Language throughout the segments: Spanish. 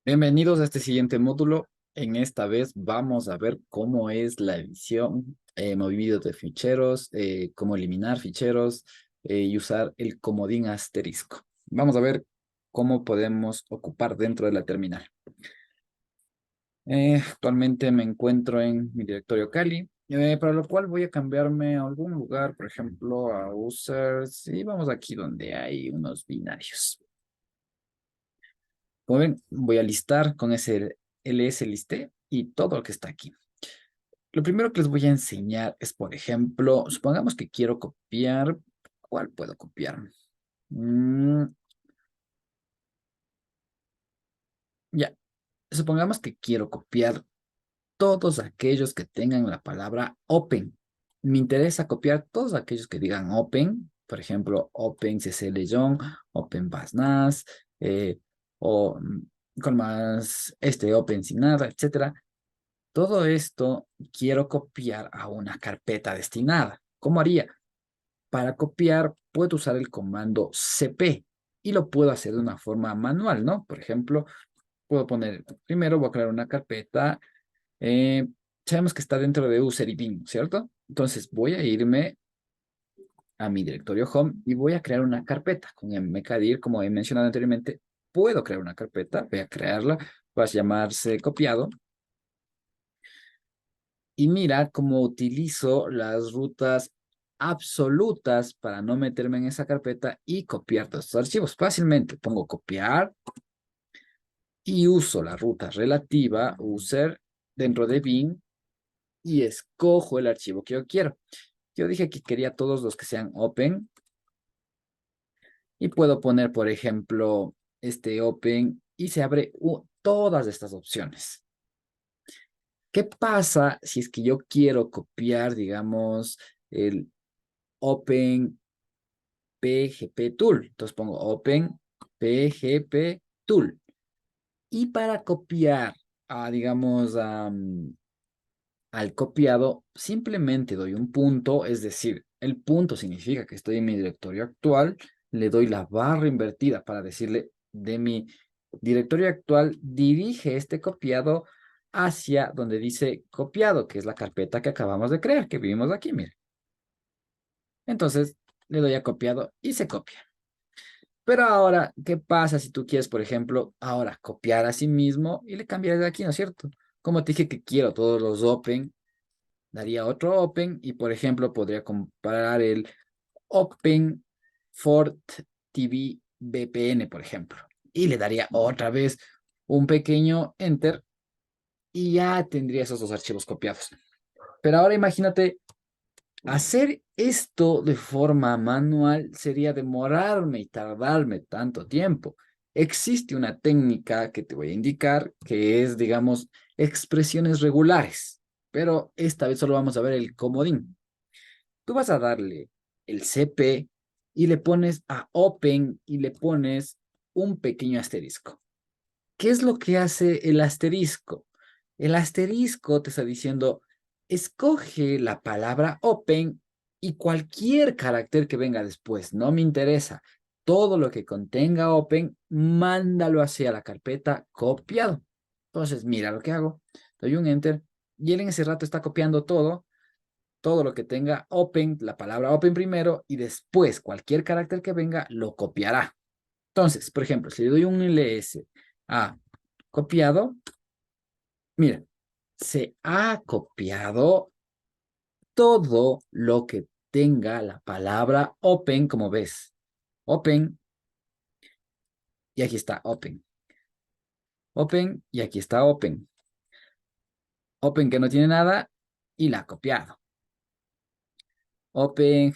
Bienvenidos a este siguiente módulo. En esta vez vamos a ver cómo es la edición, movido de ficheros, cómo eliminar ficheros y usar el comodín asterisco. Vamos a ver cómo podemos ocupar dentro de la terminal. Actualmente me encuentro en mi directorio Kali, para lo cual voy a cambiarme a algún lugar, por ejemplo, a users, y vamos aquí donde hay unos binarios. Como ven, voy a listar con ese ls listé y todo lo que está aquí. Lo primero que les voy a enseñar es, por ejemplo, supongamos que quiero copiar. ¿Cuál puedo copiar? Mm, ya, supongamos que quiero copiar todos aquellos que tengan la palabra open. Me interesa copiar todos aquellos que digan open, por ejemplo, open CCLeon, open Basnas, o con más open sin nada, etcétera. Todo esto quiero copiar a una carpeta destinada. ¿Cómo haría? Para copiar, puedo usar el comando cp y lo puedo hacer de una forma manual, ¿no? Por ejemplo, puedo poner, primero voy a crear una carpeta. eh, Sabemos que está dentro de user y bin, ¿cierto? Entonces voy a irme a mi directorio home y voy a crear una carpeta con mkdir, como he mencionado anteriormente. Puedo crear una carpeta, voy a crearla, va a llamarse copiado. Y mira cómo utilizo las rutas absolutas para no meterme en esa carpeta y copiar todos estos archivos. Fácilmente pongo copiar y uso la ruta relativa user dentro de bin y escojo el archivo que yo quiero. Yo dije que quería todos los que sean open y puedo poner, por ejemplo, este open y se abre todas estas opciones. ¿Qué pasa si es que yo quiero copiar, digamos, el Open PGP Tool? Entonces pongo Open PGP Tool. Y para copiar, digamos, al copiado, simplemente doy un punto, es decir, el punto significa que estoy en mi directorio actual, le doy la barra invertida para decirle de mi directorio actual, dirige este copiado hacia donde dice copiado, que es la carpeta que acabamos de crear, que vimos aquí, mire. Entonces, le doy a copiado y se copia. Pero ahora, ¿qué pasa si tú quieres, por ejemplo, ahora copiar a sí mismo y le cambias de aquí, ¿no es cierto? Como te dije que quiero todos los open, daría otro open y, por ejemplo, podría comparar el Open Fort TV VPN, por ejemplo. Y le daría otra vez un pequeño enter y ya tendría esos dos archivos copiados. Pero ahora imagínate. Hacer esto de forma manual sería demorarme y tardarme tanto tiempo. Existe una técnica que te voy a indicar que es, digamos, expresiones regulares, pero esta vez solo vamos a ver el comodín. Tú vas a darle el CP y le pones a Open y le pones un pequeño asterisco. ¿Qué es lo que hace el asterisco? El asterisco te está diciendo, escoge la palabra open y cualquier carácter que venga después, no me interesa. Todo lo que contenga open, mándalo hacia la carpeta copiado. Entonces, mira lo que hago. Doy un enter y él en ese rato está copiando todo lo que tenga open, la palabra open primero y después cualquier carácter que venga lo copiará. Entonces, por ejemplo, si le doy un ls a copiado, mira, se ha copiado todo lo que tenga la palabra open, como ves. Open, y aquí está open. Open, y aquí está open. Open que no tiene nada, y la ha copiado. Open,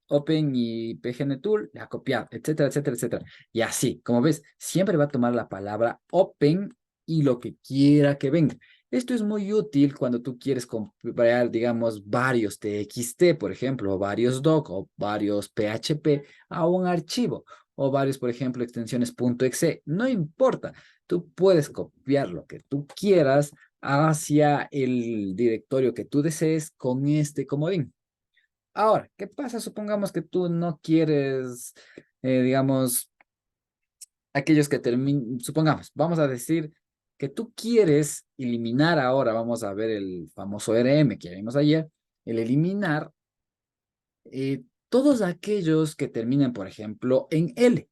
Open y PGNTool, la ha copiado, etcétera, etcétera, etcétera. Y así, como ves, siempre va a tomar la palabra open y lo que quiera que venga. Esto es muy útil cuando tú quieres comprar, digamos, varios TXT, por ejemplo, o varios doc, o varios PHP a un archivo, o varios, por ejemplo, extensiones .exe. No importa, tú puedes copiar lo que tú quieras hacia el directorio que tú desees con este comodín. Ahora, ¿qué pasa? Supongamos que tú no quieres, digamos, aquellos que terminan, supongamos, vamos a decir que tú quieres eliminar ahora, vamos a ver el famoso RM que ya vimos ayer, el eliminar todos aquellos que terminen, por ejemplo, en L.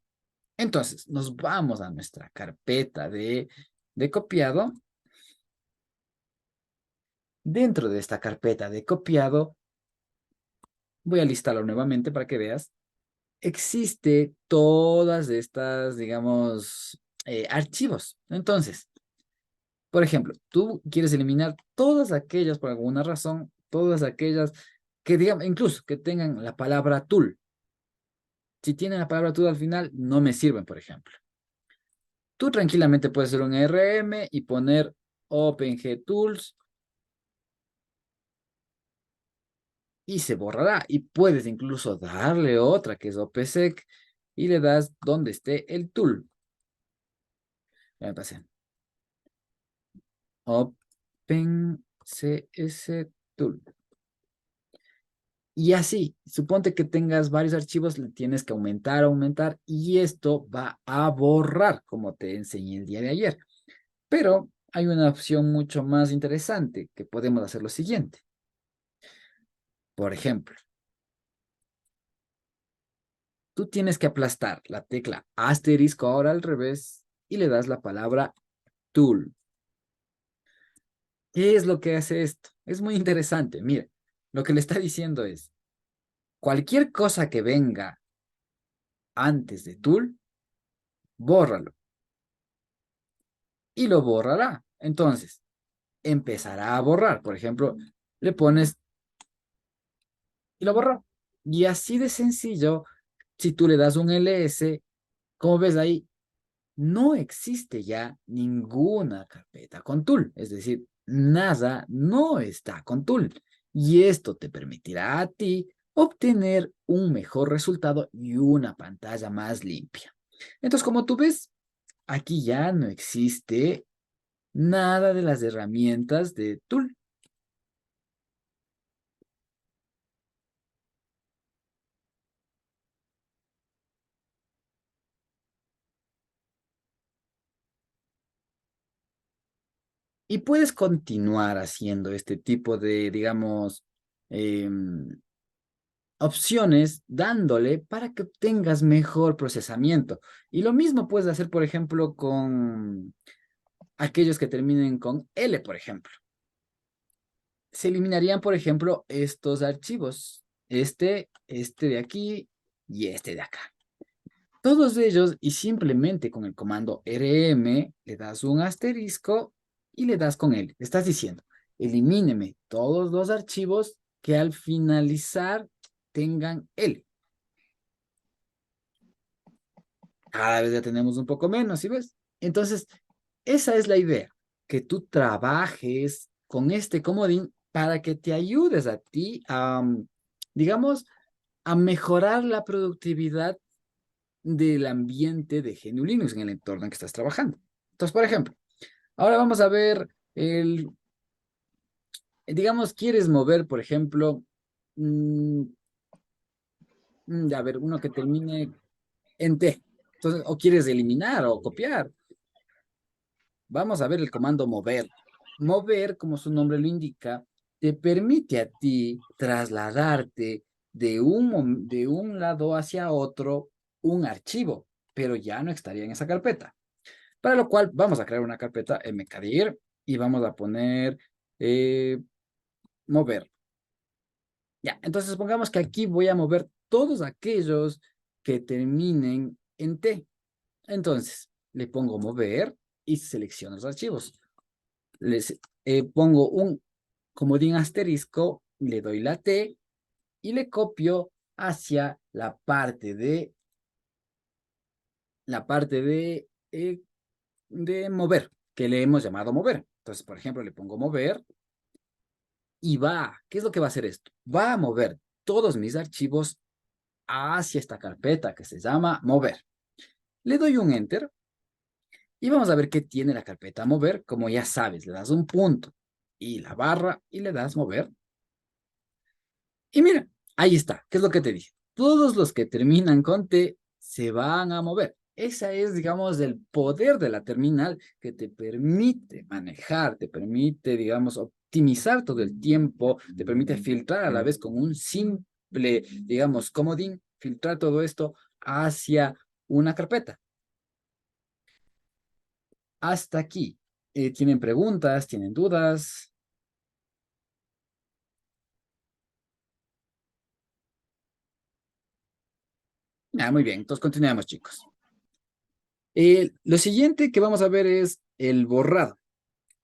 Entonces, nos vamos a nuestra carpeta de copiado. Dentro de esta carpeta de copiado, voy a listarlo nuevamente para que veas, existe todas estas, digamos, archivos. Entonces, por ejemplo, tú quieres eliminar todas aquellas, por alguna razón, todas aquellas que digan, incluso que tengan la palabra tool. Si tienen la palabra tool al final, no me sirven, por ejemplo. Tú tranquilamente puedes hacer un RM y poner OpenGTools y se borrará. Y puedes incluso darle otra que es OPSEC y le das donde esté el tool. Ya me pasé. OpenCS Tool. Y así, suponte que tengas varios archivos, le tienes que aumentar, y esto va a borrar, como te enseñé el día de ayer. Pero hay una opción mucho más interesante, que podemos hacer lo siguiente. Por ejemplo, tú tienes que aplastar la tecla asterisco ahora al revés y le das la palabra tool. ¿Qué es lo que hace esto? Es muy interesante. Mira, lo que le está diciendo es, cualquier cosa que venga antes de tool, bórralo. Y lo borrará. Entonces, empezará a borrar. Por ejemplo, le pones y lo borró. Y así de sencillo, si tú le das un ls, como ves ahí, no existe ya ninguna carpeta con tool. Es decir, nada no está con tool. Y esto te permitirá a ti obtener un mejor resultado y una pantalla más limpia. Entonces, como tú ves, aquí ya no existe nada de las herramientas de tool. Y puedes continuar haciendo este tipo de, digamos, opciones dándole para que obtengas mejor procesamiento. Y lo mismo puedes hacer, por ejemplo, con aquellos que terminen con L, por ejemplo. Se eliminarían, por ejemplo, estos archivos. Este de aquí y este de acá. Todos ellos y simplemente con el comando rm le das un asterisco y le das con él. Estás diciendo, elimíneme todos los archivos que al finalizar tengan L. Cada vez ya tenemos un poco menos, ¿sí ves? Entonces, esa es la idea, que tú trabajes con este comodín para que te ayudes a ti a, digamos, a mejorar la productividad del ambiente de GNU Linux en el entorno en que estás trabajando. Entonces, por ejemplo, ahora vamos a ver digamos, quieres mover, por ejemplo, mm, a ver, uno que termine en T. Entonces, o quieres eliminar o copiar. Vamos a ver el comando mover. Mover, como su nombre lo indica, te permite a ti trasladarte de un lado hacia otro un archivo, pero ya no estaría en esa carpeta. Para lo cual vamos a crear una carpeta mkdir y vamos a poner mover. Ya, entonces pongamos que aquí voy a mover todos aquellos que terminen en T. Entonces, le pongo mover y selecciono los archivos. Les pongo un comodín asterisco, le doy la T y le copio hacia la parte de mover, que le hemos llamado mover. Entonces, por ejemplo, le pongo mover y ¿qué es lo que va a hacer esto? Va a mover todos mis archivos hacia esta carpeta que se llama mover. Le doy un enter y vamos a ver qué tiene la carpeta mover. Como ya sabes, le das un punto y la barra y le das mover. Y mira, ahí está. ¿Qué es lo que te dije? Todos los que terminan con T se van a mover. Esa es, digamos, el poder de la terminal que te permite manejar, te permite, digamos, optimizar todo el tiempo, te permite filtrar a la vez con un simple, digamos, comodín, filtrar todo esto hacia una carpeta. Hasta aquí. ¿Tienen preguntas? ¿Tienen dudas? Ah, muy bien, entonces continuamos, chicos. Lo siguiente que vamos a ver es el borrado.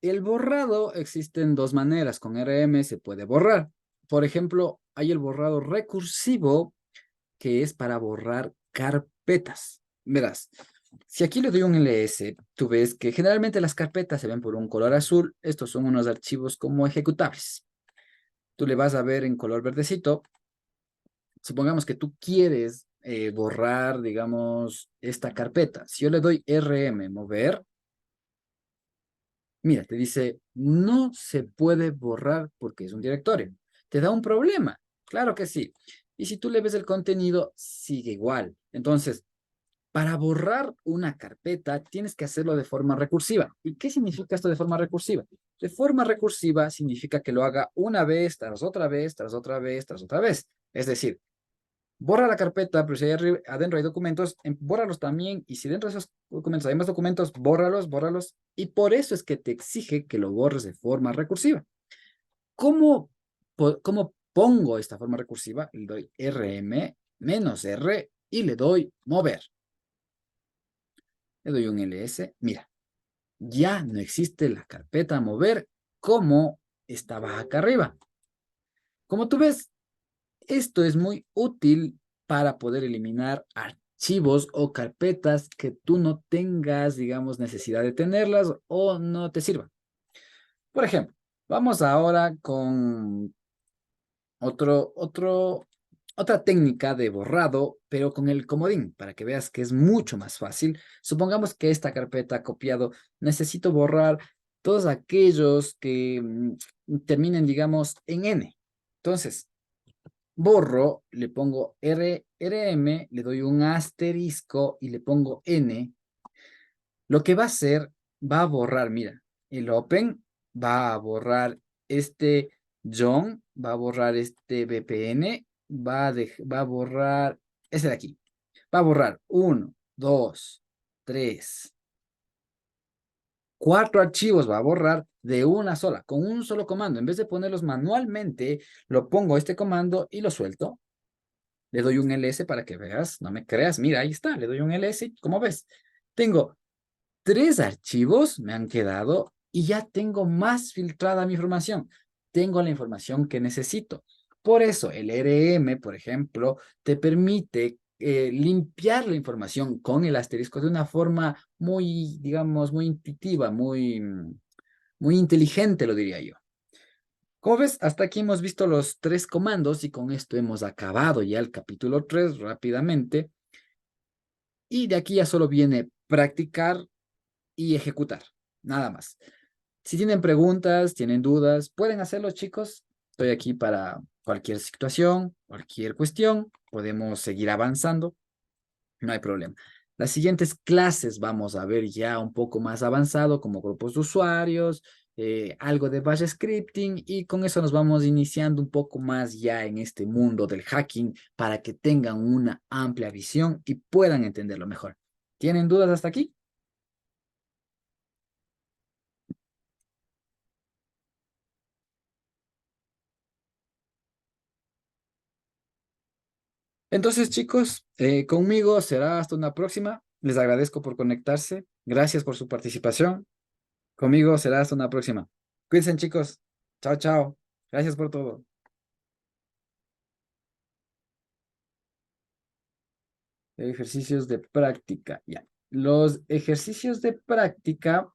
El borrado existe en dos maneras. Con RM se puede borrar. Por ejemplo, hay el borrado recursivo que es para borrar carpetas. Verás, si aquí le doy un ls, tú ves que generalmente las carpetas se ven por un color azul. Estos son unos archivos como ejecutables. Tú le vas a ver en color verdecito. Supongamos que tú quieres borrar, digamos, esta carpeta. Si yo le doy RM, mover, mira, te dice, no se puede borrar porque es un directorio. ¿Te da un problema? Claro que sí. Y si tú le ves el contenido, sigue igual. Entonces, para borrar una carpeta, tienes que hacerlo de forma recursiva. ¿Y qué significa esto de forma recursiva? De forma recursiva significa que lo haga una vez, tras otra vez, tras otra vez, tras otra vez. Es decir, borra la carpeta, pero si hay adentro hay documentos, bórralos también. Y si dentro de esos documentos hay más documentos, bórralos, bórralos. Y por eso es que te exige que lo borres de forma recursiva. ¿Cómo, cómo pongo esta forma recursiva? Le doy RM menos R y le doy mover. Le doy un ls. Mira, ya no existe la carpeta mover como estaba acá arriba. Como tú ves, esto es muy útil para poder eliminar archivos o carpetas que tú no tengas, digamos, necesidad de tenerlas o no te sirvan. Por ejemplo, vamos ahora con otra técnica de borrado, pero con el comodín, para que veas que es mucho más fácil. Supongamos que esta carpeta ha copiado, necesito borrar todos aquellos que terminen, digamos, en N. Entonces, borro, le pongo RM, le doy un asterisco y le pongo N. Lo que va a hacer, va a borrar, mira, el open va a borrar este John, va a borrar este VPN, va a borrar ese de aquí. Va a borrar uno, dos, tres, cuatro archivos, va a borrar de una sola, con un solo comando. En vez de ponerlos manualmente, lo pongo este comando y lo suelto. Le doy un ls para que veas, no me creas. Mira, ahí está, le doy un ls. Como ves, tengo tres archivos, me han quedado y ya tengo más filtrada mi información. Tengo la información que necesito. Por eso el RM, por ejemplo, te permite limpiar la información con el asterisco de una forma muy, digamos, muy intuitiva, muy inteligente, lo diría yo. Como ves, hasta aquí hemos visto los tres comandos y con esto hemos acabado ya el capítulo 3 rápidamente. Y de aquí ya solo viene practicar y ejecutar, nada más. Si tienen preguntas, tienen dudas, pueden hacerlo, chicos. Estoy aquí para cualquier situación, cualquier cuestión. Podemos seguir avanzando, no hay problema. Las siguientes clases vamos a ver ya un poco más avanzado, como grupos de usuarios, algo de bash scripting, y con eso nos vamos iniciando un poco más ya en este mundo del hacking para que tengan una amplia visión y puedan entenderlo mejor. ¿Tienen dudas hasta aquí? Entonces, chicos, conmigo será hasta una próxima. Les agradezco por conectarse. Gracias por su participación. Conmigo será hasta una próxima. Cuídense, chicos. Chao, chao. Gracias por todo. Ejercicios de práctica. Ya. Los ejercicios de práctica